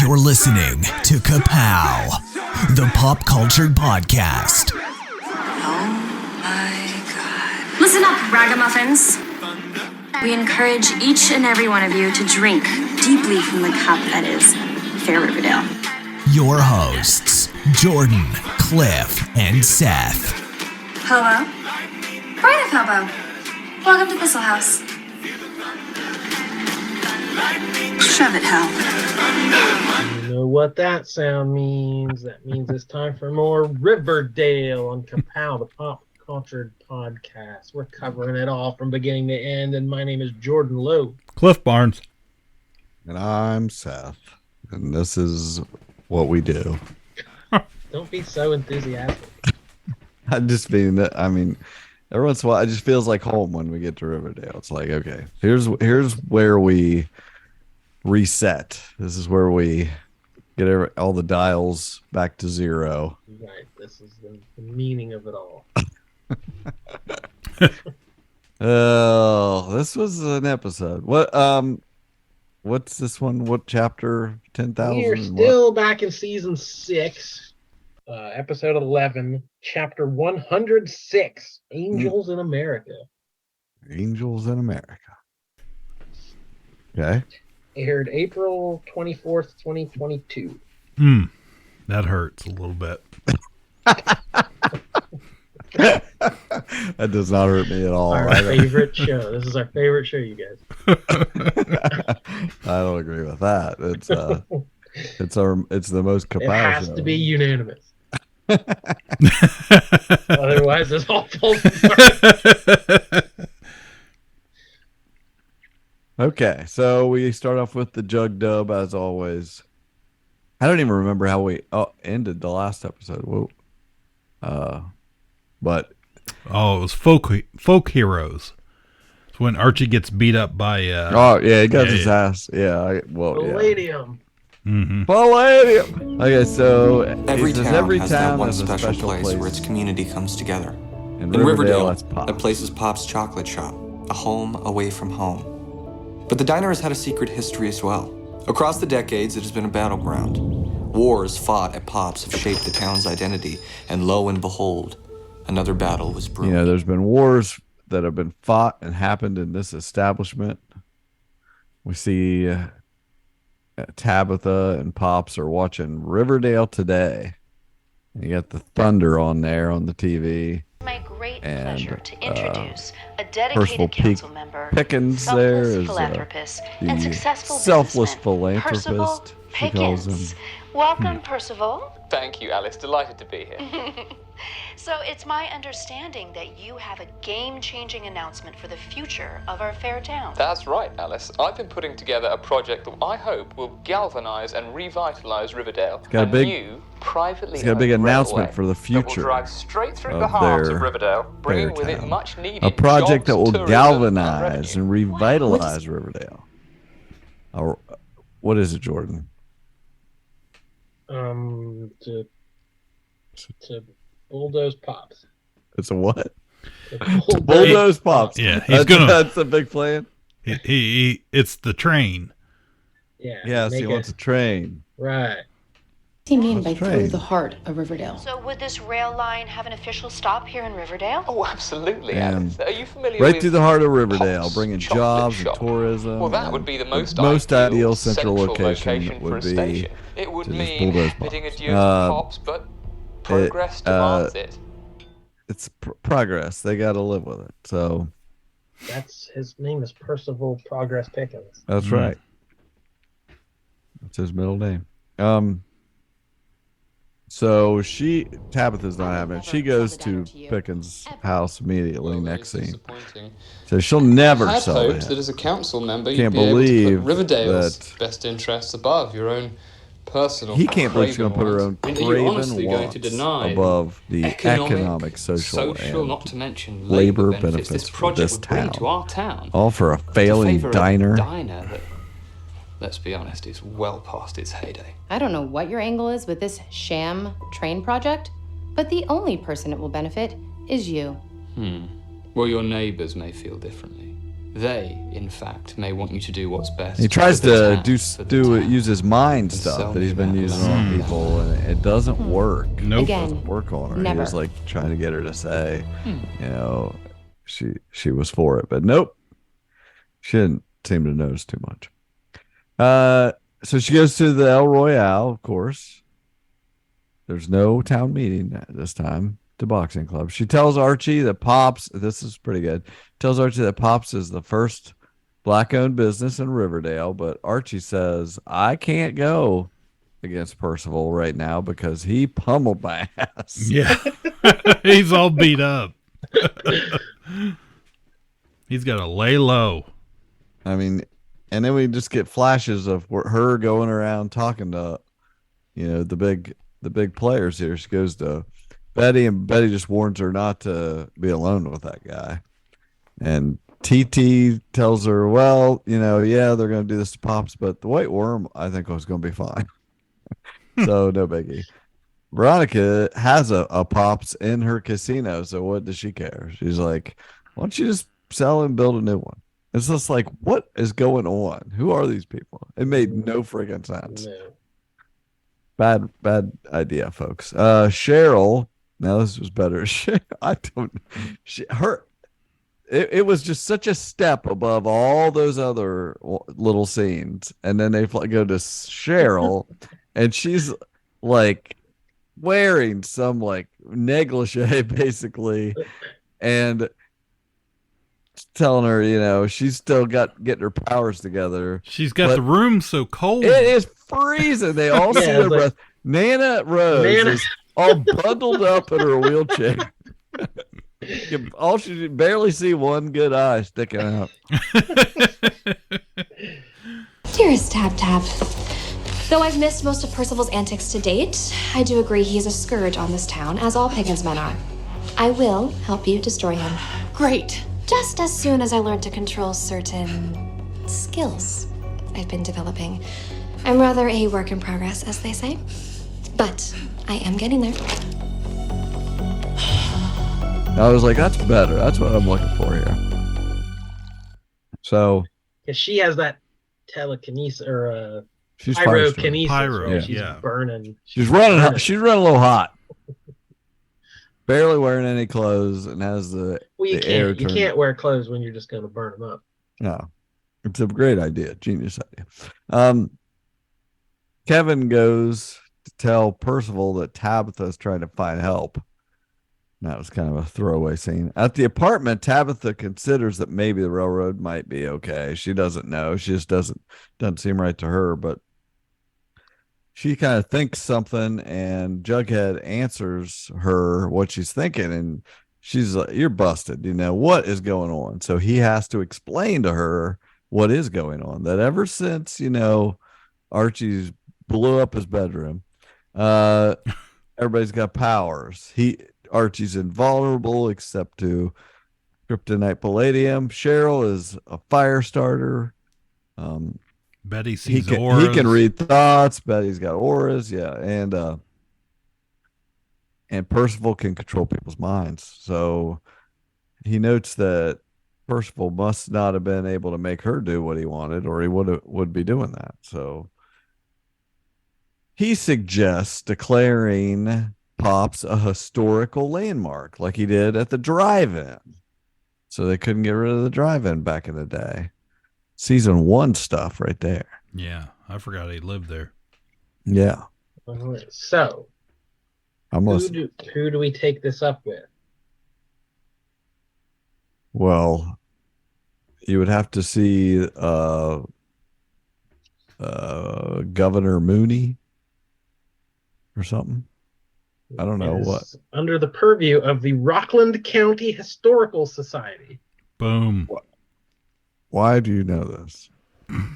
You're listening to Ka-Pow, the pop culture podcast. Oh my God. Listen up, ragamuffins. We encourage each and every one of you to drink deeply from the cup that is Fair Riverdale. Your hosts, Jordan, Cliff, and Seth. Hello. Brian of Ka-Pow. Welcome to Thistle House. Shove it, Hal. You know what that sound means. That means it's time for more Riverdale on Ka-Pow, the pop culture podcast. We're covering it all from beginning to end, and my name is Jordan Lowe. Cliff Barnes. And I'm Seth. And this is what we do. Don't be so enthusiastic. I mean, every once in a while, it just feels like home when we get to Riverdale. It's like, okay, here's where we reset. This is where we get all the dials back to zero. Right. This is the meaning of it all. Oh, this was an episode. What's this one? What chapter? 10,000? We're still back in season 6, episode 11, chapter 106, Angels in America. Angels in America. Okay. Aired April 24th, 2022. That hurts a little bit. That does not hurt me at all. Our favorite show. This is our favorite show, you guys. I don't agree with that. It's the most Ka-Pow It has show. to be unanimous. Otherwise, it's all falls apart. Okay, so we start off with the jug dub as always. I don't even remember how we ended the last episode. Whoa. But it was folk heroes. It's when Archie gets beat up by he got his ass. Yeah, Palladium. Mm-hmm. Palladium. Okay, so every town has that one has a special place where its community comes together. In In Riverdale, that's Pops. that place is Pop's chocolate shop, a home away from home. But the diner has had a secret history as well. Across the decades, it has been a battleground. Wars fought at Pop's have shaped the town's identity, and lo and behold, another battle was brewing. You know, there's been wars that have been fought and happened in this establishment. We see Tabitha and Pops are watching Riverdale today. You got the Thunder on there on the TV. My great And, pleasure to introduce a Percival dedicated council member, Pickens selfless there is philanthropist, the and successful selfless businessman, Percival philanthropist, she calls Pickens. him. Welcome, Percival. Thank you, Alice. Delighted to be here. So it's my understanding that you have a game-changing announcement for the future of our fair town. That's right, Alice. I've been putting together a project that I hope will galvanize and revitalize Riverdale. got a big- new, privately It's got a big owned announcement railway for the that will future drive straight through of the heart their of Riverdale, bringing with it town. much needed A project that jobs, will tourism, galvanize and and revitalize Riverdale. What is it, Jordan? To bulldoze Pops. It's a what? To Bulldoze Pops. Yeah, that's a big plan. It's the train. Yeah. Yes, he wants a train. Right. Being by train. through the heart of Riverdale. So would this rail line have an official stop here in Riverdale? Oh, absolutely, And Alice. Are you familiar Right with through the heart of Riverdale, Pop's bringing chocolate jobs shop? and tourism. Well, that and would be the the most ideal central location for would a be station. It would to just mean bulldoze bidding Pops. adieu to Pops, but progress demands it. It's progress. They got to live with it. So That's his name is Percival Progress Pickens. that's right. That's his middle name. So Tabitha's not having it. She goes to Pickens' house immediately next scene. So she'll never I sell hoped that it. as a council member Can't you'd be able to believe put Riverdale's that best interests above your own personal. He can't believe she's going to put her own Are you craven honestly going wants to deny above the economic, social, and not to mention labor benefits benefits this for project this would bring town. to our town? All for a To failing favor a diner. diner that, let's be honest, is well past its heyday. I don't know what your angle is with this sham train project, but the only person it will benefit is you. Well, your neighbors may feel differently. They, in fact, may want you to do what's best. He tries for the to town, use his mind And stuff sell that he's me been that using land. on people, and it doesn't work. Nope. It doesn't work on her. Never. He was like trying to get her to say, you know, she was for it, but nope. She didn't seem to notice too much. So she goes to the El Royale, of course. There's no town meeting at this time. The boxing club. She tells Archie that Pops, this is pretty good, tells Archie that Pops is the first black-owned business in Riverdale, but Archie says, I can't go against Percival right now because he pummeled my ass. Yeah. He's all beat up. He's got to lay low. I mean, and then we just get flashes of her going around talking to, you know, the big players here. She goes to Betty, and Betty just warns her not to be alone with that guy. And TT tells her, well, you know, yeah, they're going to do this to Pops, but the White Worm, I think, was going to be fine. So no biggie. Veronica has a Pops in her casino, so what does she care? She's like, why don't you just sell and build a new one? It's just like, what is going on? Who are these people? It made no friggin' sense. No. Bad idea, folks. Cheryl. Now this was better. It was just such a step above all those other little scenes, and then they go to Cheryl, and she's like wearing some like negligee basically, and telling her, you know, she's still getting her powers together. She's got the room so cold. It is freezing. They all see their breath. Nana Rose is all bundled up in her wheelchair. She barely see one good eye sticking out. Dearest Tab. Though I've missed most of Percival's antics to date, I do agree he is a scourge on this town, as all Pickens men are. I will help you destroy him. Great. Just as soon as I learn to control certain skills I've been developing. I'm rather a work in progress, as they say. But I am getting there. I was like, that's better. That's what I'm looking for here. So, because she has that telekinesis or she's pyrokinesis. Pyro, right? She's yeah. burning. She's running. She's running a little hot. Barely wearing any clothes and has the air. You can't wear clothes when you're just going to burn them up. No, it's a great idea, genius idea. Kevin goes to tell Percival that Tabitha is trying to find help. That was kind of a throwaway scene. At the apartment, Tabitha considers that maybe the railroad might be okay. She doesn't know. She just doesn't seem right to her, but she kind of thinks something, and Jughead answers her what she's thinking, and she's like, you're busted. You know, what is going on? So he has to explain to her what is going on, that ever since, you know, Archie's blew up his bedroom, everybody's got powers. Archie's invulnerable except to kryptonite palladium. Cheryl is a fire starter. Betty sees he auras. He can read thoughts. Betty's got auras, yeah, and Percival can control people's minds. So he notes that Percival must not have been able to make her do what he wanted, or he would be doing that. So he suggests declaring Pops a historical landmark, like he did at the drive-in. So they couldn't get rid of the drive-in back in the day. Season 1 stuff right there. Yeah, I forgot he lived there. Yeah. So, who do we take this up with? Well, you would have to see Governor Mooney or something. I don't know what. Under the purview of the Rockland County Historical Society. Boom. Why do you know this?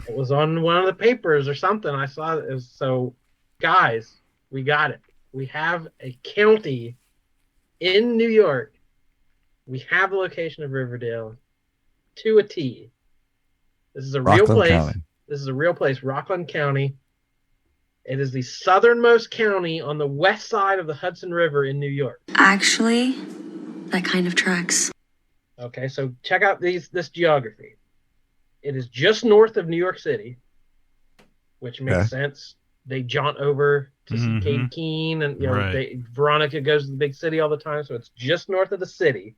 It was on one of the papers or something. I saw it. So, guys, we got it. We have a county in New York. We have the location of Riverdale to a T. This is a real place. County. This is a real place, Rockland County. It is the southernmost county on the west side of the Hudson River in New York. Actually, that kind of tracks. Okay, so check out this geography. It is just north of New York City, which makes Okay. sense. They jaunt over to see Katie Keene, and Veronica goes to the big city all the time, so it's just north of the city.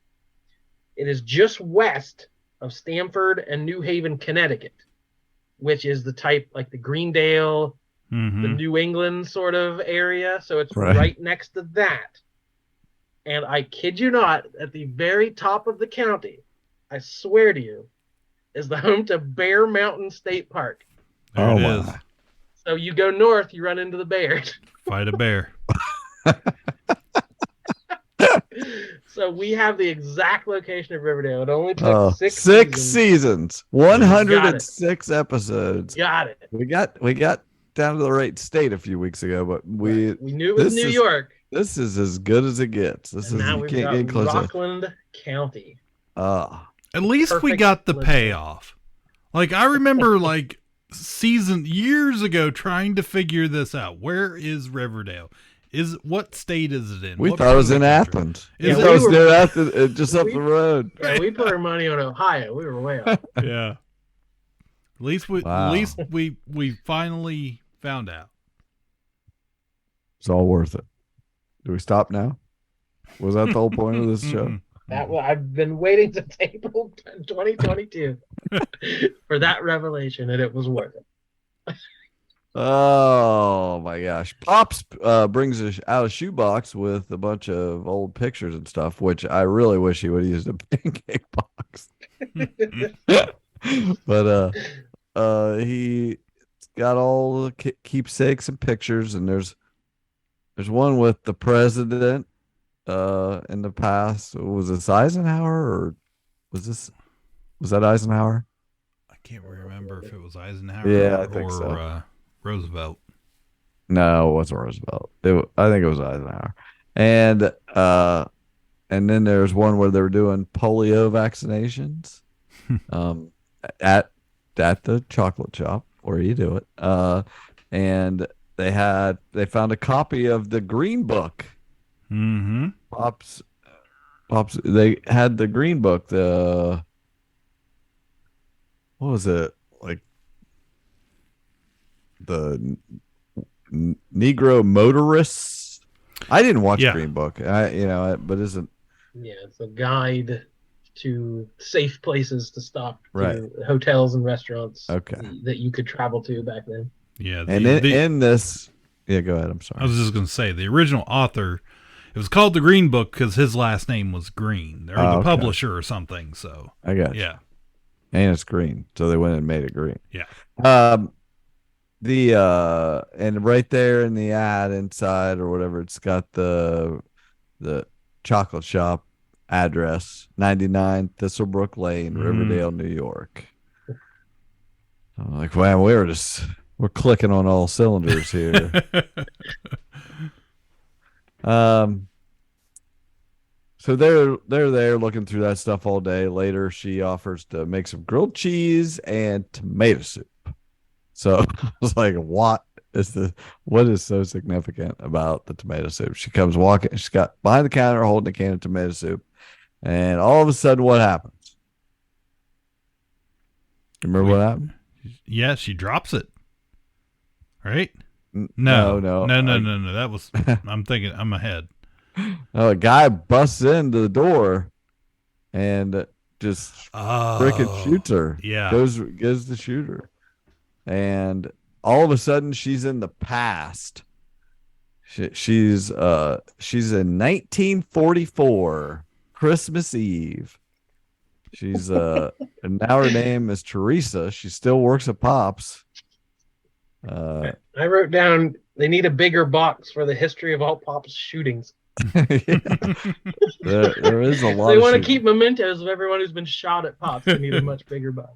It is just west of Stamford and New Haven, Connecticut, which is the type like the Greendale, the New England sort of area. So it's right next to that. And I kid you not, at the very top of the county, I swear to you, is the home to Bear Mountain State Park. There it is. So you go north, you run into the bears. Fight a bear. So we have the exact location of Riverdale. It only took six seasons, 106 episodes. Got it. We got down to the right state a few weeks ago, but we knew it was New York. This is as good as it gets. This and is now you we've can't got get closer. Rockland County. At least we Perfect got the payoff. Like I remember years ago trying to figure this out. Where is Riverdale? What state is it in? We thought it was in Athens. Is it was near Athens, just up the road. Yeah, we put our money on Ohio. We were way off. Yeah. At least we finally found out. It's all worth it. Do we stop now? Was that the whole point of this show? I've been waiting to table 2022 for that revelation, and it was worth it. Oh my gosh. Pops brings us out a shoebox with a bunch of old pictures and stuff, which I really wish he would have used a pancake box. But he got all the keepsakes and pictures, and there's one with the president in the past. Was this Eisenhower, or was that Eisenhower? I can't remember if it was Eisenhower I think or so. Roosevelt. No, it wasn't Roosevelt. I think it was Eisenhower. And then there's one where they were doing polio vaccinations at the chocolate shop where you do it. And they found a copy of the Green Book. Mm-hmm. Pops, they had the Green Book. What was it? Like the Negro Motorists. I didn't watch Green Book. But isn't. Yeah, it's a guide to safe places to stop, right? To hotels and restaurants. Okay. That you could travel to back then. Yeah, in this, go ahead. I'm sorry. I was just going to say the original author. It was called the Green Book because his last name was Green, or the publisher or something. So I got you. And it's green, so they went and made it green. Yeah. And right there in the ad inside or whatever, it's got the chocolate shop address, 99 Thistlebrook Lane, Riverdale, New York. I'm like, man, we're clicking on all cylinders here. So they're there looking through that stuff all day. Later, she offers to make some grilled cheese and tomato soup. So I was like, what is so significant about the tomato soup? She comes walking, she's got behind the counter holding a can of tomato soup, and all of a sudden, what happens? Remember what happened? Yeah, she drops it. Right? No. That was. I'm thinking. I'm ahead. Oh, a guy busts into the door and just freaking shoots her. Yeah, gives the shooter, and all of a sudden she's in the past. She's in 1944, Christmas Eve. She's and now her name is Teresa. She still works at Pops. I wrote down they need a bigger box for the history of all Pops shootings. There is a lot. They want to keep mementos of everyone who's been shot at Pops. They need a much bigger box.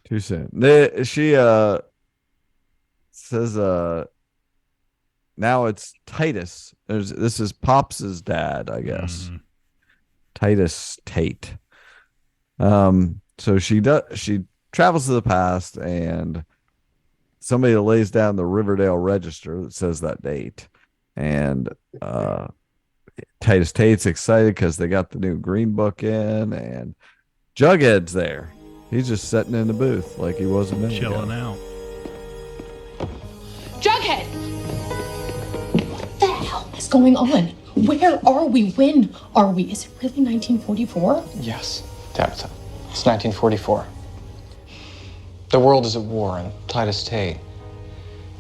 Too soon. She says now it's Titus. This is Pops's dad, I guess. Mm-hmm. Titus Tate. So she travels to the past, and somebody lays down the Riverdale Register that says that date, and Titus Tate's excited because they got the new Green Book in, and Jughead's there. He's just sitting in the booth like he was a minute ago. Chilling out. Jughead! What the hell is going on? Where are we? When are we? Is it really 1944? Yes, Tabitha. It's 1944. The world is at war, and Titus Tate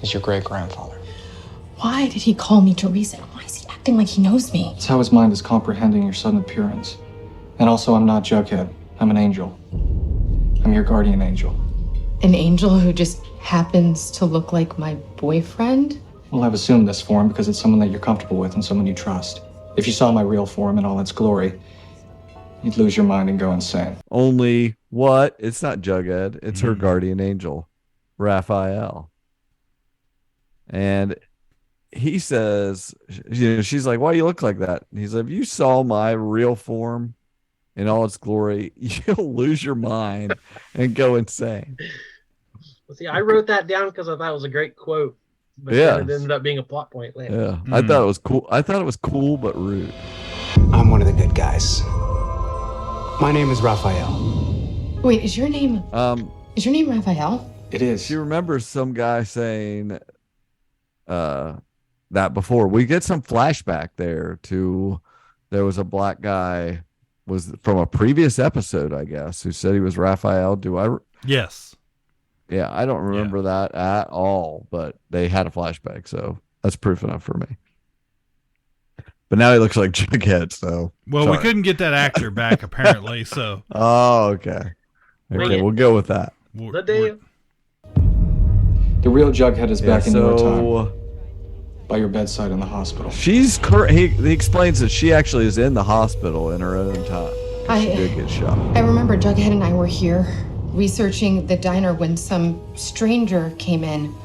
is your great-grandfather. Why did he call me Teresa? Why is he acting like he knows me? It's how his mind is comprehending your sudden appearance. And also, I'm not Jughead. I'm an angel. I'm your guardian angel. An angel who just happens to look like my boyfriend? Well, I've assumed this form because it's someone that you're comfortable with and someone you trust. If you saw my real form in all its glory, you'd lose your mind and go insane. Only what? It's not Jughead. It's her guardian angel, Raphael. And he says, she's like, why do you look like that? And he's like, if you saw my real form in all its glory, you'll lose your mind and go insane. Well, see, I wrote that down because I thought it was a great quote. But yeah, it ended up being a plot point later. Yeah, I thought it was cool. I thought it was cool but rude. I'm one of the good guys. My name is Raphael. Wait, is your name Raphael? It is. She remembers some guy saying that before. We get some flashback there to there was a black guy was from a previous episode, I guess, who said he was Raphael. Yes. Yeah, I don't remember that at all, but they had a flashback, so that's proof enough for me. But now he looks like Jughead, so... Well, we couldn't get that actor back, apparently, so... Oh, okay. Okay, we'll go with that. The real Jughead is back in your time. By your bedside in the hospital. He explains that she actually is in the hospital in her own time. She did get shot. I remember Jughead and I were here researching the diner when some stranger came in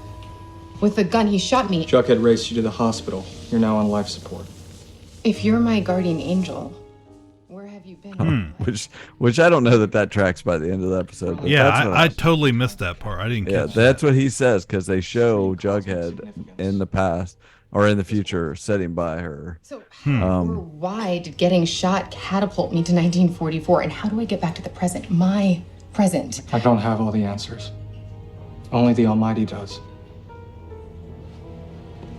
with a gun. He shot me. Jughead raced you to the hospital. You're now on life support. If you're my guardian angel, where have you been? Which I don't know that tracks by the end of the episode. Yeah, I totally missed that part. I didn't catch that's what he says because they show Jughead in the past or in the future sitting by her. So how or why did getting shot catapult me to 1944? And how do I get back to the present? My present. I don't have all the answers. Only the Almighty does.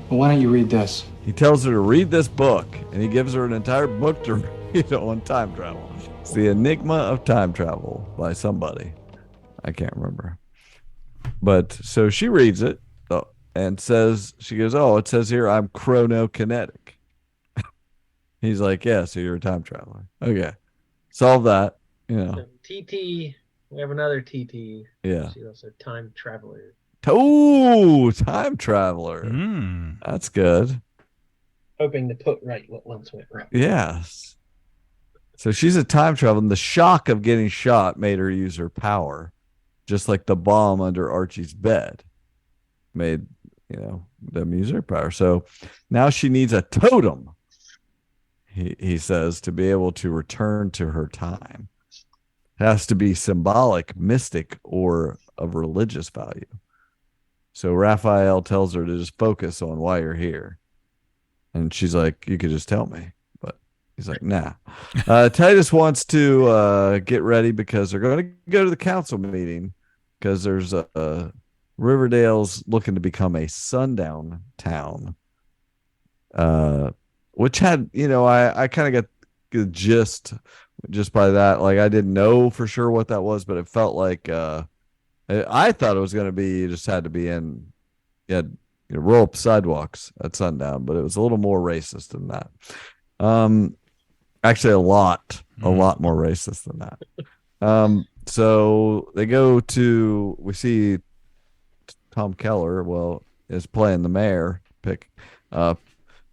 Well, why don't you read this? He tells her to read this book, and he gives her an entire book to read on time travel. It's The Enigma of Time Travel by somebody. I can't remember. But so she reads it and says, she goes, oh, it says here I'm chronokinetic. He's like, yeah, so you're a time traveler. Okay. Solve that, TT, we have another TT. Yeah. She's also a time traveler. Oh, time traveler. That's good. Hoping to put right what once went wrong. Yes. So she's a time traveler, and the shock of getting shot made her use her power, just like the bomb under Archie's bed made, them use their power. So now she needs a totem, he says, to be able to return to her time. It has to be symbolic, mystic, or of religious value. So Raphael tells her to just focus on why you're here. And she's like, you could just tell me. But he's like, nah. Titus wants to get ready because they're going to go to the council meeting because there's Riverdale's looking to become a sundown town. Which had, I kind of got the gist just by that. Like, I didn't know for sure what that was, but it felt like I thought it was going to be, you just had to be in, roll up sidewalks at sundown, but it was a little more racist than that. Actually, a lot more racist than that. So they go to, we see Tom Keller, is playing the mayor.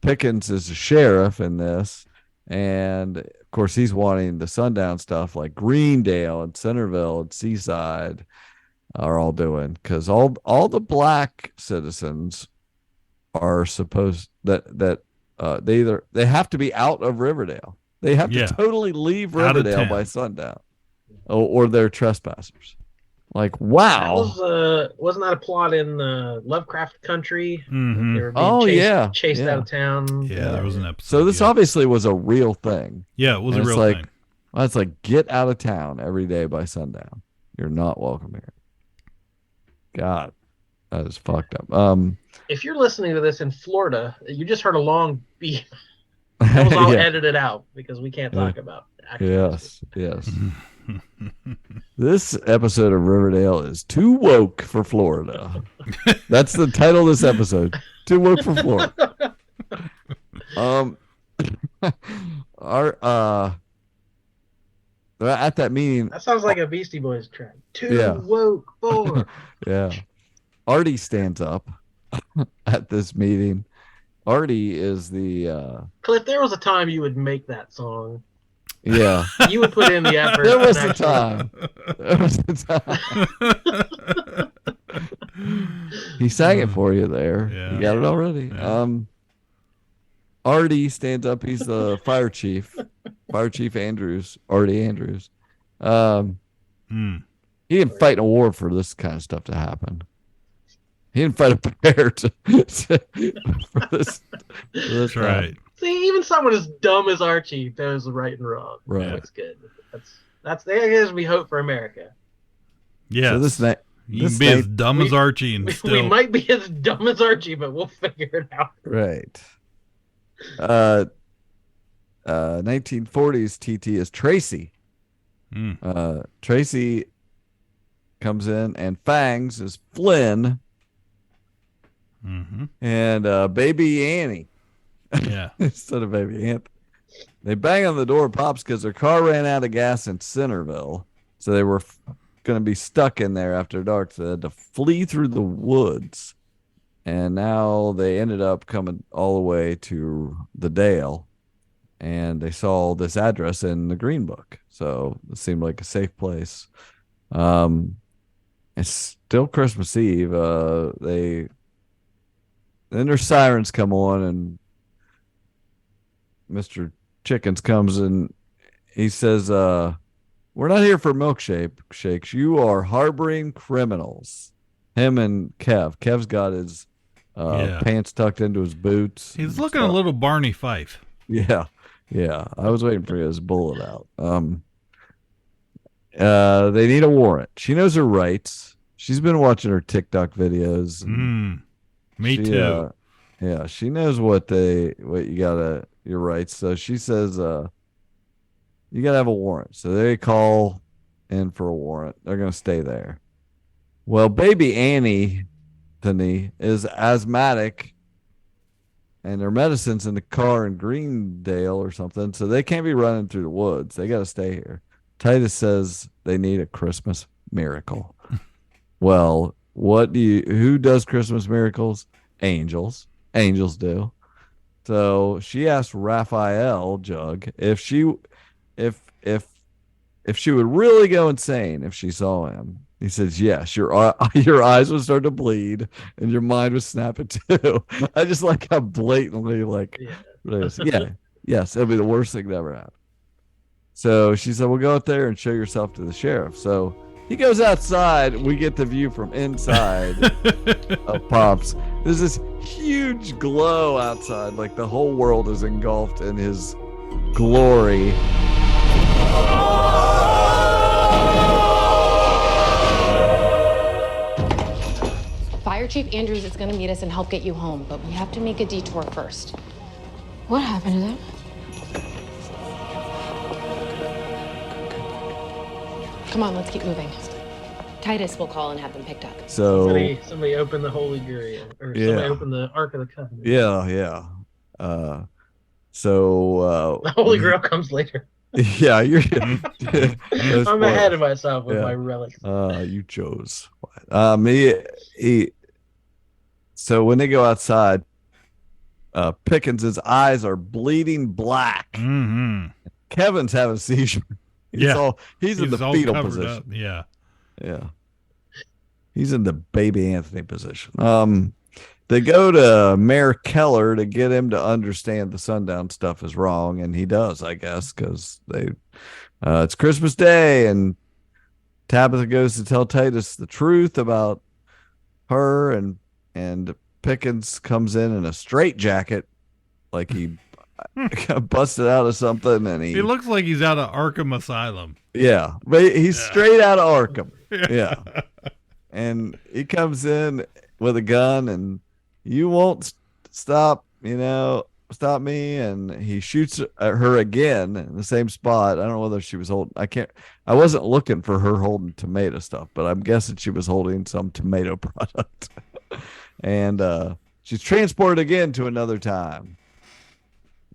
Pickens is the sheriff in this, and of course he's wanting the sundown stuff like Greendale and Centerville and Seaside are all doing, because all the black citizens are supposed that they have to be out of Riverdale. They have to totally leave Riverdale by sundown, or they're trespassers. Like, wow. Wasn't that a plot in Lovecraft Country? Mm-hmm. They were being chased yeah. out of town. Yeah, there was an episode. So this obviously was a real thing. Yeah, it was a real thing. Well, it's like, get out of town every day by sundown. You're not welcome here. God, that is fucked up. If you're listening to this in Florida, you just heard a long beep. That was all edited out because we can't talk about Yes. This episode of Riverdale is Too Woke for Florida. That's the title of this episode. Too Woke for Florida. At that meeting, that sounds like a Beastie Boys track. Too woke for. Yeah. Artie stands up at this meeting. Artie is the Cliff, there was a time you would make that song. Yeah. You would put in the effort. There was a time. He sang it for you there. Yeah. You got it already. Yeah. Artie stands up. He's the fire chief. Fire Chief Andrews. Artie Andrews. He didn't fight in a war for this kind of stuff to happen. He didn't fight a bear for this. That's right. See, even someone as dumb as Archie knows right and wrong. Right. That's good. That's there gives me hope for America. Yeah. So this you can be as dumb as Archie and still. We might be as dumb as Archie, but we'll figure it out. Right. 1940s TT is Tracy. Tracy comes in, and Fangs is Flynn. And baby Annie. Yeah. Instead of baby Anthony. They bang on the door of Pops because their car ran out of gas in Centerville. So they were going to be stuck in there after dark. So they had to flee through the woods. And now they ended up coming all the way to the Dale. And they saw this address in the Green Book. So it seemed like a safe place. It's still Christmas Eve. Then their sirens come on, and Mr. Chickens comes and he says, we're not here for milkshakes. You are harboring criminals. Him and Kev. Kev's got his pants tucked into his boots. He's looking a little Barney Fife. Yeah. I was waiting for his bullet out. They need a warrant. She knows her rights. She's been watching her TikTok videos. Me too. Yeah, she knows what you gotta, your rights. So she says, you gotta have a warrant. So they call in for a warrant. They're gonna stay there. Well, baby Annie is asthmatic, and their medicine's in the car in Greendale or something, so they can't be running through the woods. They got to stay here. Titus says they need a Christmas miracle. Well, who does Christmas miracles? Angels. Angels do. So she asked Raphael Jug if she would really go insane if she saw him. He says, yes, your eyes would start to bleed and your mind would snap it too. I just like how blatantly yes, it'll be the worst thing that ever happened. So she said, well, go out there and show yourself to the sheriff. So he goes outside. We get the view from inside of Pops. There's this huge glow outside. Like the whole world is engulfed in his glory. Fire Chief Andrews is going to meet us and help get you home, but we have to make a detour first. What happened to them? Come on, let's keep moving. Titus will call and have them picked up. So somebody opened the Holy Grail, or somebody opened the Ark of the Covenant. Yeah. The Holy Grail comes later. Yeah, I'm ahead of myself with my relics. You chose. So when they go outside, Pickens' eyes are bleeding black. Mm-hmm. Kevin's having a seizure. He's in the fetal position. Up. Yeah. He's in the baby Anthony position. They go to Mayor Keller to get him to understand the sundown stuff is wrong, and he does, I guess, because it's Christmas Day, and Tabitha goes to tell Titus the truth about her, and Pickens comes in a straitjacket, like he busted out of something, and he looks like he's out of Arkham Asylum. Yeah, but he's straight out of Arkham. Yeah. And he comes in with a gun and you won't stop me. And he shoots at her again in the same spot. I don't know whether she was holding, I wasn't looking for her holding tomato stuff, but I'm guessing she was holding some tomato product. And she's transported again to another time.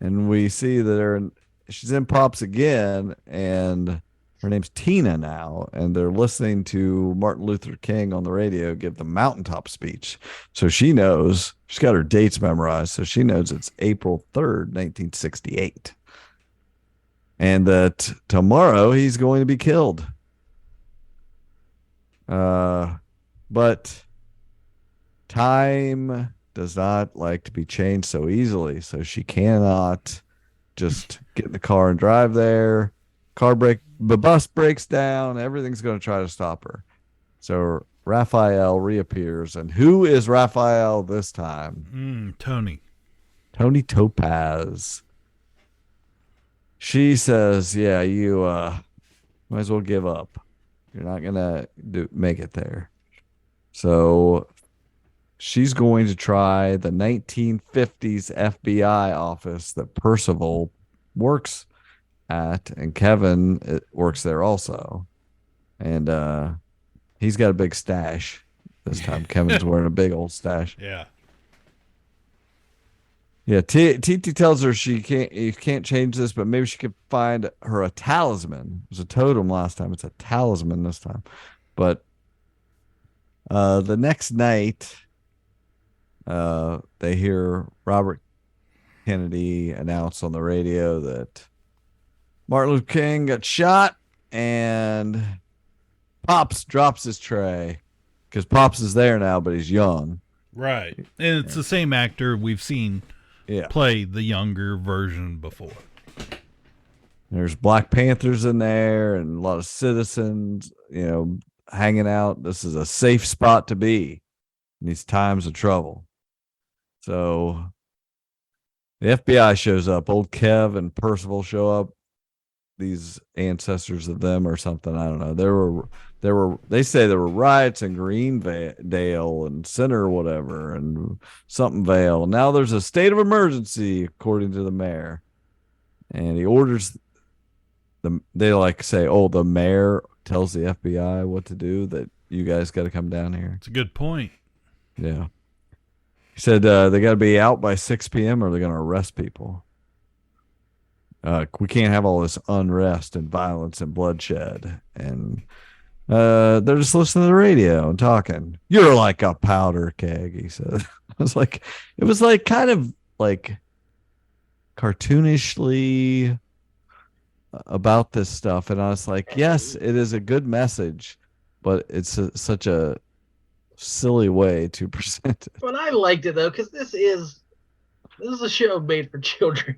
And we see that she's in Pops again, and her name's Tina now, and they're listening to Martin Luther King on the radio give the mountaintop speech. So she knows, she's got her dates memorized, so she knows it's April 3rd, 1968. And that tomorrow he's going to be killed. But time does not like to be changed so easily, so she cannot just get in the car and drive there. The bus breaks down. Everything's going to try to stop her. So Raphael reappears, and who is Raphael this time? Tony Topaz. She says, "Yeah, you might as well give up. You're not gonna make it there." So she's going to try the 1950s FBI office that Percival works at, and Kevin works there also. And he's got a big stash this time. Kevin's wearing a big old stash. Yeah. Yeah, Titi tells her you can't change this, but maybe she could find her a talisman. It was a totem last time. It's a talisman this time. But the next night, they hear Robert Kennedy announce on the radio that Martin Luther King got shot, and Pops drops his tray because Pops is there now, but he's young. Right. And it's the same actor we've seen play the younger version before. There's Black Panthers in there and a lot of citizens, hanging out. This is a safe spot to be in these times of trouble. So the FBI shows up. Old Kev and Percival show up. These ancestors of them or something. I don't know. They say there were riots in Greendale and Center or whatever and something Vale. Now there's a state of emergency, according to the mayor. And he orders they say, the mayor tells the FBI what to do, that you guys got to come down here. It's a good point. Yeah. He said they got to be out by 6 p.m. or they're going to arrest people. We can't have all this unrest and violence and bloodshed. And they're just listening to the radio and talking. You're like a powder keg, he said. It was like kind of like cartoonishly about this stuff. And I was like, yes, it is a good message, but it's such a silly way to present it. But I liked it though, because this is a show made for children.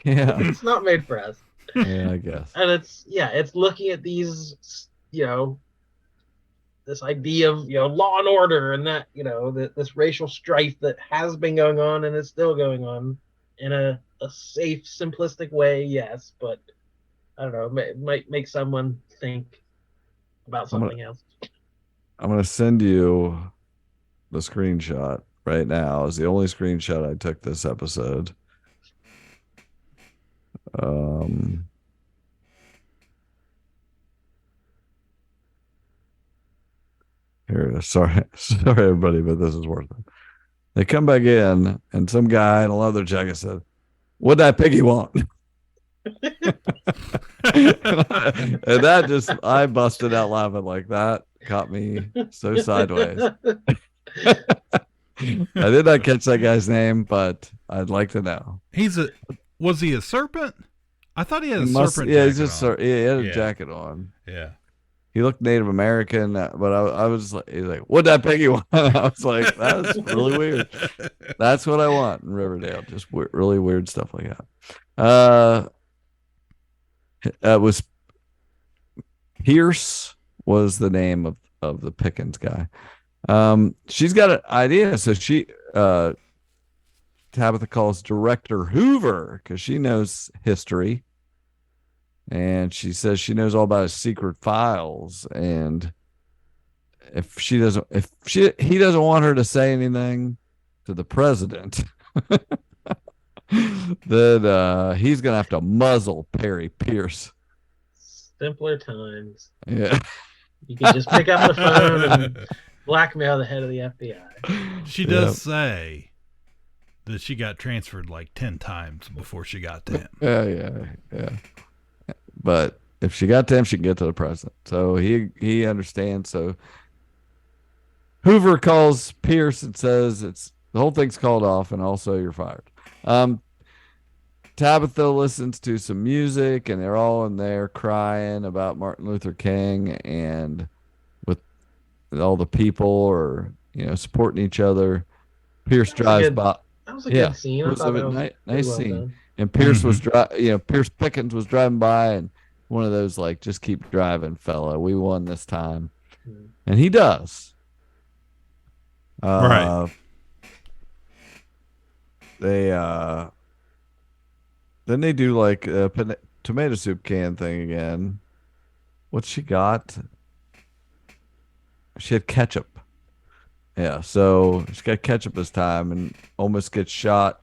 Yeah, it's not made for us. Yeah, I guess. And it's looking at these, this idea of law and order, and that this racial strife that has been going on and is still going on in a safe, simplistic way. Yes, but I don't know. It might make someone think about something else. I'm gonna send you the screenshot right now. It's the only screenshot I took this episode. Here it is. Sorry everybody, but this is worth it. They come back in and some guy in a leather jacket said, "What'd that piggy want?" And that just, I busted out laughing. Like, that caught me so sideways. I did not catch that guy's name, but I'd like to know. Was he a serpent? I thought he had serpent. Yeah, he had a jacket on. Yeah. He looked Native American, but I was like, he's like, "What'd that piggy want?" I was like, that's really weird. That's what I want in Riverdale. Just really weird stuff like that. It was Pierce was the name of the Pickens guy. She's got an idea, so she Tabitha calls Director Hoover because she knows history, and she says she knows all about his secret files, and if he doesn't want her to say anything to the president, then he's gonna have to muzzle Perry Pierce. Simpler times. Yeah. You can just pick up the phone and blackmail the head of the FBI. She does say that she got transferred like 10 times before she got to him. Yeah. But if she got to him, she can get to the president. So he understands. So Hoover calls Pierce and says the whole thing's called off, and also you're fired. Tabitha listens to some music, and they're all in there crying about Martin Luther King, and with all the people or supporting each other. Pierce drives by. That was a good scene. It was a nice scene. Done. And Pierce Pierce Pickens was driving by, and one of those like, just keep driving, fella. We won this time, and he does. Right. Then they do like a tomato soup can thing again. What she got? She had ketchup. Yeah, so she got ketchup this time and almost gets shot.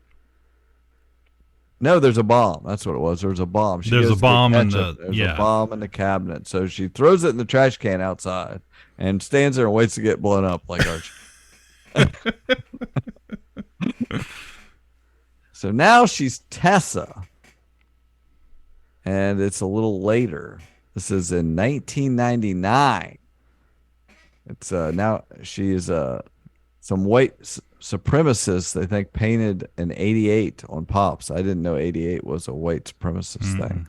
No, there's a bomb. That's what it was. There's a bomb. There's a bomb in a bomb in the cabinet. So she throws it in the trash can outside and stands there and waits to get blown up like Archie. So now she's Tessa. And it's a little later. This is in 1999. It's now she is some white supremacists, they think, painted an 88 on Pops. I didn't know 88 was a white supremacist thing.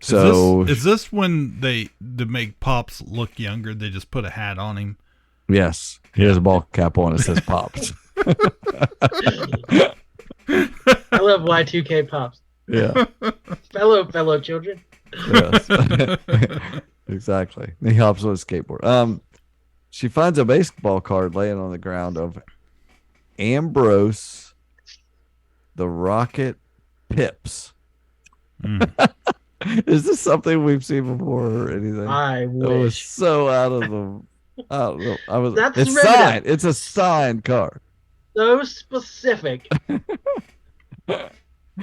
So is this when to make Pops look younger, they just put a hat on him? Yes. He has a ball cap on. It says Pops. I love Y2K Pops. Yeah. fellow children. Yes. Exactly. He hops on a skateboard. She finds a baseball card laying on the ground of Ambrose the Rocket Pips. Is this something we've seen before or anything? I wish. It was so out of the. I don't know. It's signed. It's a signed card. So specific.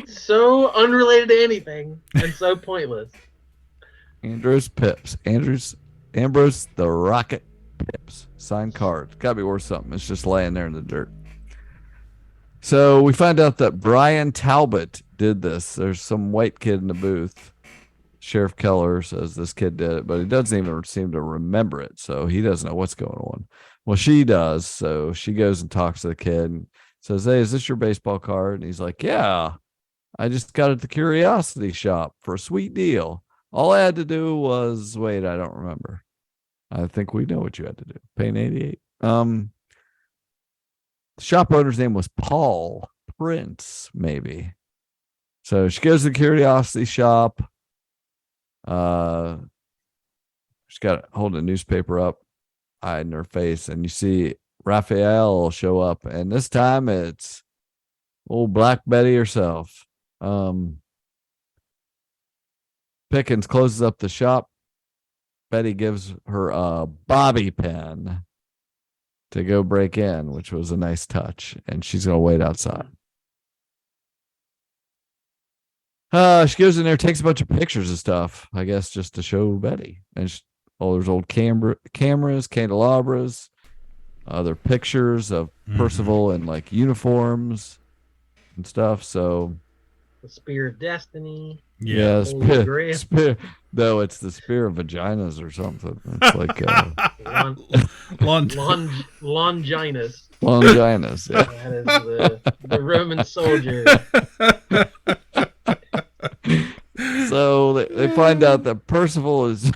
So unrelated to anything and so pointless. Ambrose the Rocket Pips. Signed card. Gotta be worth something. It's just laying there in the dirt. So we find out that Brian Talbot did this. There's some white kid in the booth. Sheriff Keller says this kid did it, but he doesn't even seem to remember it. So he doesn't know what's going on. Well, she does. So she goes and talks to the kid and says, "Hey, is this your baseball card?" And he's like, "Yeah, I just got it at the Curiosity Shop for a sweet deal. All I had to do was wait. I don't remember. I think we know what you had to do. Pay an 88. The shop owner's name was Paul Prince, maybe. So she goes to the Curiosity Shop. She's got holding a newspaper up, hiding her face, and you see Raphael show up, and this time it's old Black Betty herself. Pickens closes up the shop. Betty gives her a bobby pin to go break in, which was a nice touch, and she's going to wait outside. She goes in there, takes a bunch of pictures of stuff, I guess, just to show Betty. And there's old cameras, candelabras, other pictures of Percival in like uniforms and stuff. So the Spear of Destiny. Yeah, spear. No, it's the Spear of Vaginas or something. It's like Longinus. Longinus. Yeah. That is the Roman soldier. So they find out that Percival is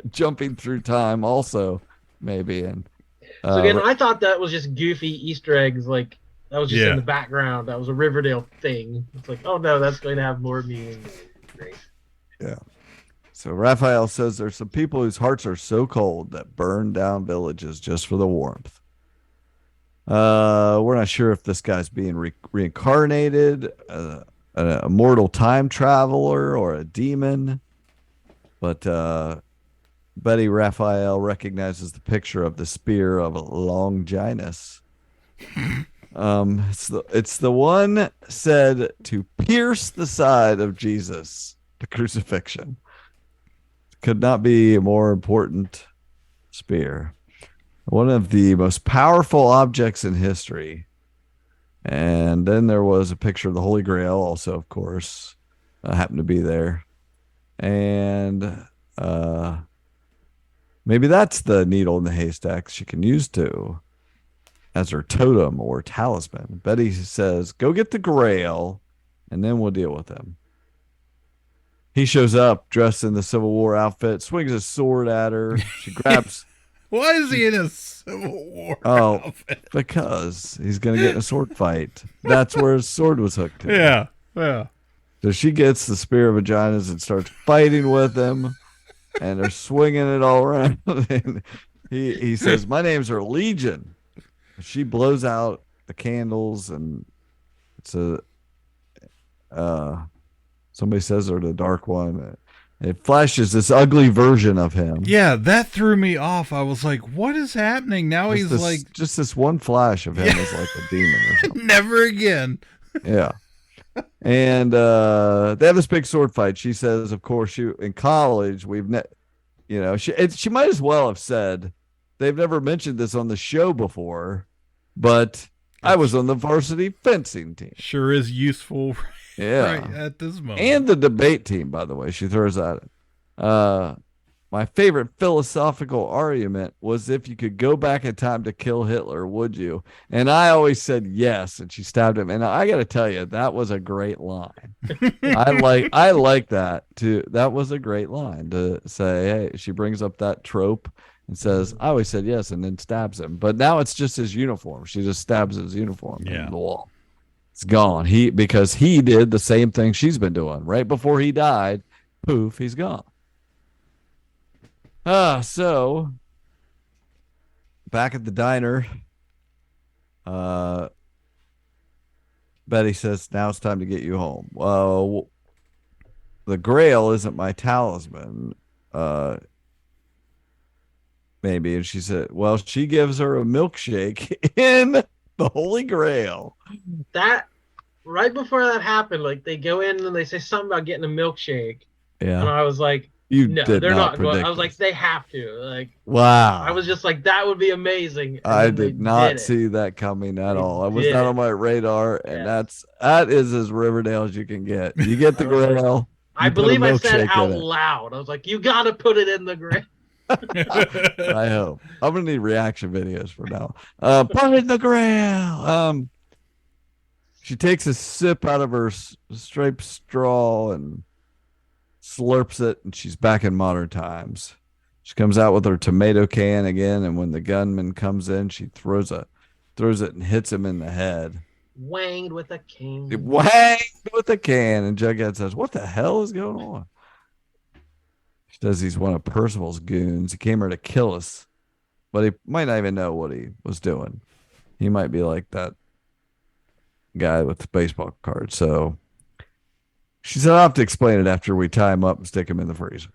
jumping through time also, maybe. And so again, I thought that was just goofy Easter eggs, like that was just in the background. That was a Riverdale thing. It's like, oh no, that's going to have more meaning. Great. Yeah. So Raphael says there's some people whose hearts are so cold that burn down villages just for the warmth. We're not sure if this guy's being reincarnated, an immortal time traveler, or a demon, but Betty Raphael recognizes the picture of the spear of Longinus. It's the one said to pierce the side of Jesus, the crucifixion. Could not be a more important spear. One of the most powerful objects in history. And then there was a picture of the Holy Grail, also, of course, happened to be there. And maybe that's the needle in the haystack she can use as her totem or talisman. Betty says, go get the Grail, and then we'll deal with him. He shows up dressed in the Civil War outfit, swings his sword at her. She grabs... Why is he in a Civil War outfit? Because he's going to get in a sword fight. That's where his sword was hooked to. Yeah. So she gets the spear of vaginas and starts fighting with him, and they're swinging it all around. And he says, my names are Legion. She blows out the candles, and it's somebody says they're the Dark One. It flashes this ugly version of him. Yeah, that threw me off. I was like, what is happening? Now Just this one flash of him is like a demon or something. Never again. Yeah. And they have this big sword fight. She says, of course, in college, she might as well have said, they've never mentioned this on the show before, but I was on the varsity fencing team. Sure is useful. Yeah. Right at this moment. And the debate team, by the way, she throws at it. My favorite philosophical argument was, if you could go back in time to kill Hitler, would you? And I always said yes, and she stabbed him. And I got to tell you, that was a great line. I like that too. That was a great line to say. Hey, she brings up that trope and says, I always said yes, and then stabs him. But now it's just his uniform. She just stabs his uniform in the wall. It's gone. Because he did the same thing she's been doing. Right before he died, poof, he's gone. So back at the diner, Betty says, now it's time to get you home. The Grail isn't my talisman. Maybe. And she said, well, she gives her a milkshake in the Holy Grail. That right before that happened, like they go in and they say something about getting a milkshake. Yeah. And I was like, no, they're not going. I was like, they have to. Like, wow. I was just like, that would be amazing. I did not see that coming at all. I was not on my radar, and that is as Riverdale as you can get. You get the Grail. I believe I said out loud. I was like, you got to put it in the Grail. I hope. I'm gonna need reaction videos for now. Put it in the Grail. She takes a sip out of her striped straw and slurps it, and she's back in modern times. She comes out with her tomato can again, and when the gunman comes in, she throws it and hits him in the head. Wanged with a cane. Wanged with a can, and Jughead says, what the hell is going on? She says he's one of Percival's goons. He came here to kill us, but he might not even know what he was doing. He might be like that guy with the baseball card. So she said, I'll have to explain it after we tie him up and stick him in the freezer.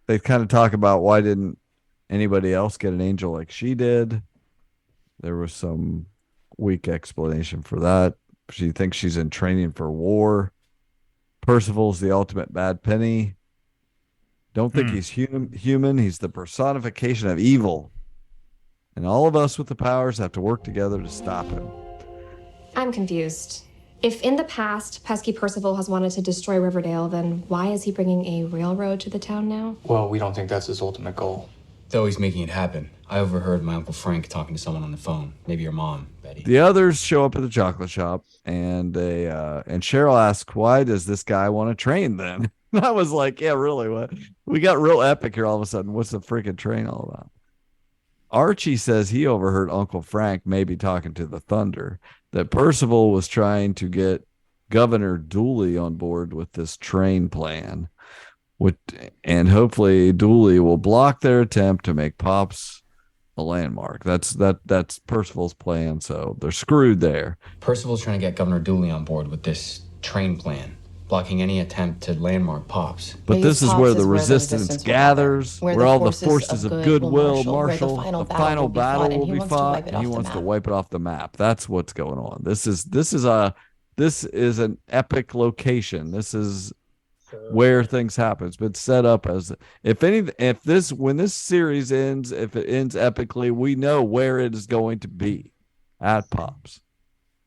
They kind of talk about why didn't anybody else get an angel like she did. There was some weak explanation for that. She thinks she's in training for war. Percival's the ultimate bad penny. Don't think he's human. He's the personification of evil. And all of us with the powers have to work together to stop him. I'm confused. If in the past, pesky Percival has wanted to destroy Riverdale, then why is he bringing a railroad to the town now? Well, we don't think that's his ultimate goal. Though he's making it happen. I overheard my Uncle Frank talking to someone on the phone. Maybe your mom, Betty. The others show up at the chocolate shop, and they and Cheryl asks, why does this guy want to train them? I was like, yeah, really? What? We got real epic here all of a sudden. What's the freaking train all about? Archie says he overheard Uncle Frank maybe talking to the Thunder, that Percival was trying to get Governor Dooley on board with this train plan, and hopefully Dooley will block their attempt to make Pops a landmark. That's Percival's plan, so they're screwed there. Percival's trying to get Governor Dooley on board with this train plan blocking any attempt to landmark Pops. But this is where the resistance gathers, where all the forces of goodwill marshal, the final battle will be fought, and he wants to wipe it off the map. That's what's going on. This is an epic location. This is where things happen. It's been set up as when this series ends, if it ends epically, we know where it is going to be at Pops.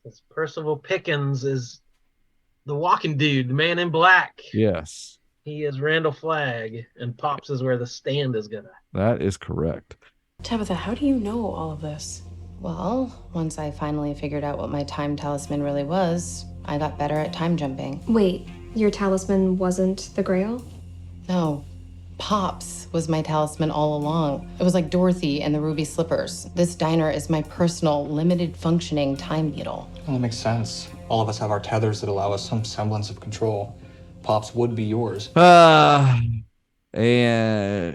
This Percival Pickens is the walking dude, the man in black. Yes. He is Randall Flagg, and Pops is where the stand is gonna. That is correct. Tabitha, how do you know all of this? Well, once I finally figured out what my time talisman really was, I got better at time jumping. Wait, your talisman wasn't the Grail? No. Pops was my talisman all along. It was like Dorothy and the ruby slippers. This diner is my personal, limited functioning time needle. Well, that makes sense. All of us have our tethers that allow us some semblance of control. Pops would be yours. And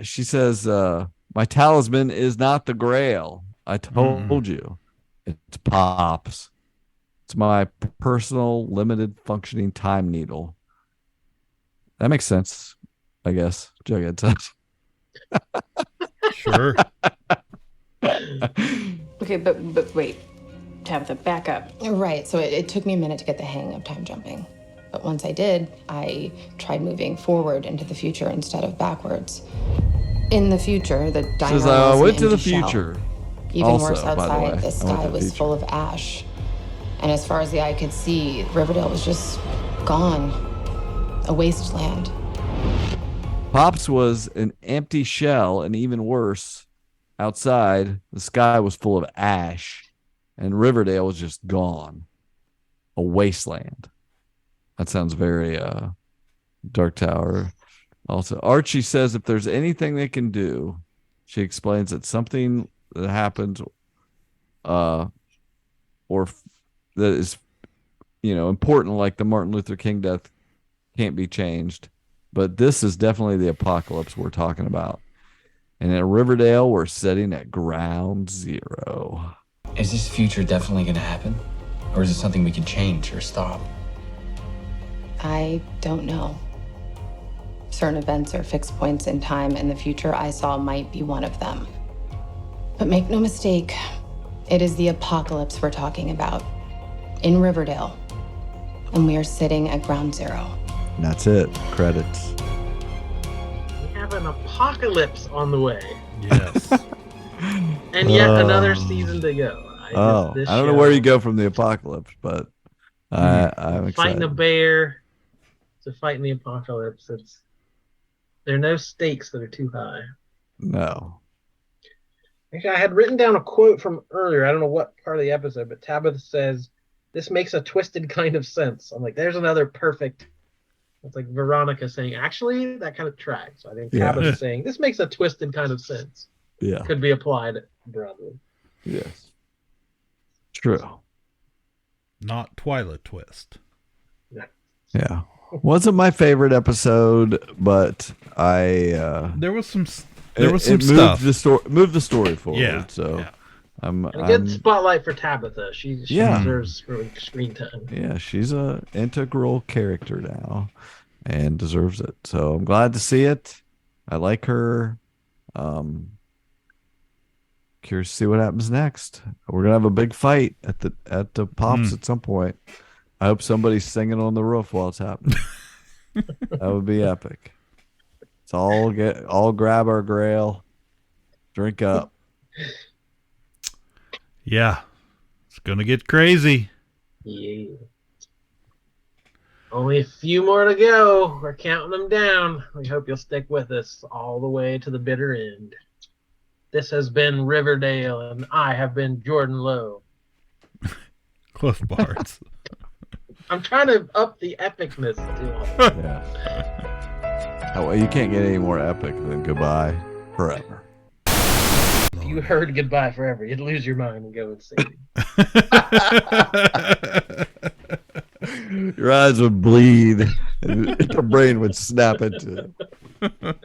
she says, my talisman is not the Grail. I told you. It's Pops. It's my personal, limited functioning time needle. That makes sense, I guess. Jughead says. Sure. Okay, but wait. Tabitha, back up. Right, so it took me a minute to get the hang of time jumping. But once I did, I tried moving forward into the future instead of backwards. In the future, the diner was I went an to the empty shell. future. Even Also, worse, by the way, outside, the sky was full of ash. And as far as the eye could see, Riverdale was just gone. A wasteland. Pops was an empty shell, and even worse, outside, the sky was full of ash, and Riverdale was just gone. A wasteland. That sounds very Dark Tower. Also, Archie says if there's anything they can do, she explains that something that happens or that is, important, like the Martin Luther King death, can't be changed. But this is definitely the apocalypse we're talking about. And at Riverdale, we're sitting at ground zero. Is this future definitely going to happen? Or is it something we can change or stop? I don't know. Certain events or fixed points in time in the future I saw might be one of them. But make no mistake, it is the apocalypse we're talking about. In Riverdale. And we are sitting at ground zero. And that's it. Credits. We have an apocalypse on the way. Yes. And yet another season to go. I don't know where you go from the apocalypse, but I'm excited. Fighting a bear to fighting the apocalypse. There are no stakes that are too high. No. Actually, I had written down a quote from earlier. I don't know what part of the episode, but Tabitha says, "This makes a twisted kind of sense." I'm like, there's another perfect. It's like Veronica saying, actually, that kind of tracks. I think Tabitha saying, this makes a twisted kind of sense. Yeah. Could be applied broadly. Yes. True. Not Twilight Twist. Yeah. Wasn't my favorite episode, but there was some stuff. Moved the story forward. Yeah. So yeah. And a good spotlight for Tabitha. She deserves screen time. Yeah, she's a integral character now and deserves it. So I'm glad to see it. I like her. Curious to see what happens next. We're gonna have a big fight at the Pops at some point. I hope somebody's singing on the roof while it's happening. That would be epic. Let's all grab our Grail, drink up. Yeah, it's gonna get crazy. Yeah. Only a few more to go. We're counting them down. We hope you'll stick with us all the way to the bitter end. This has been Riverdale, and I have been Jordan Lowe. Close bars. I'm trying to up the epicness too. Yeah. Oh, well, you can't get any more epic than goodbye forever. If you heard goodbye forever, you'd lose your mind and go insane. Your eyes would bleed and your brain would snap into it.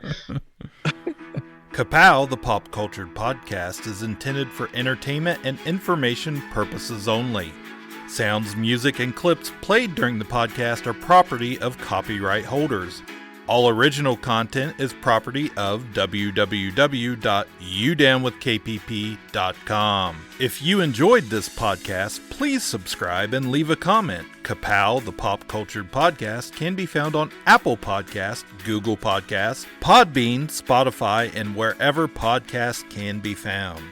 Ka-Pow, the pop cultured podcast, is intended for entertainment and information purposes only. Sounds, music, and clips played during the podcast are property of copyright holders. All original content is property of www.udownwithkpp.com. If you enjoyed this podcast, please subscribe and leave a comment. Ka-Pow, the Pop Cultured Podcast, can be found on Apple Podcasts, Google Podcasts, Podbean, Spotify, and wherever podcasts can be found.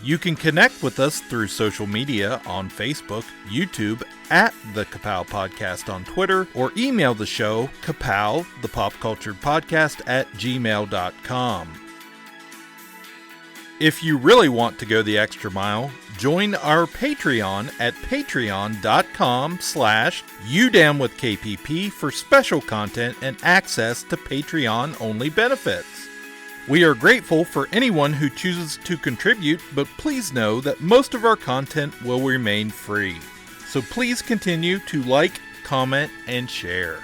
You can connect with us through social media on Facebook, YouTube, at the Ka-Pow Podcast on Twitter, or email the show, Ka-Pow, the Pop Cultured Podcast, at gmail.com. If you really want to go the extra mile, join our Patreon at patreon.com/udownwithkpp for special content and access to Patreon-only benefits. We are grateful for anyone who chooses to contribute, but please know that most of our content will remain free. So please continue to like, comment, and share.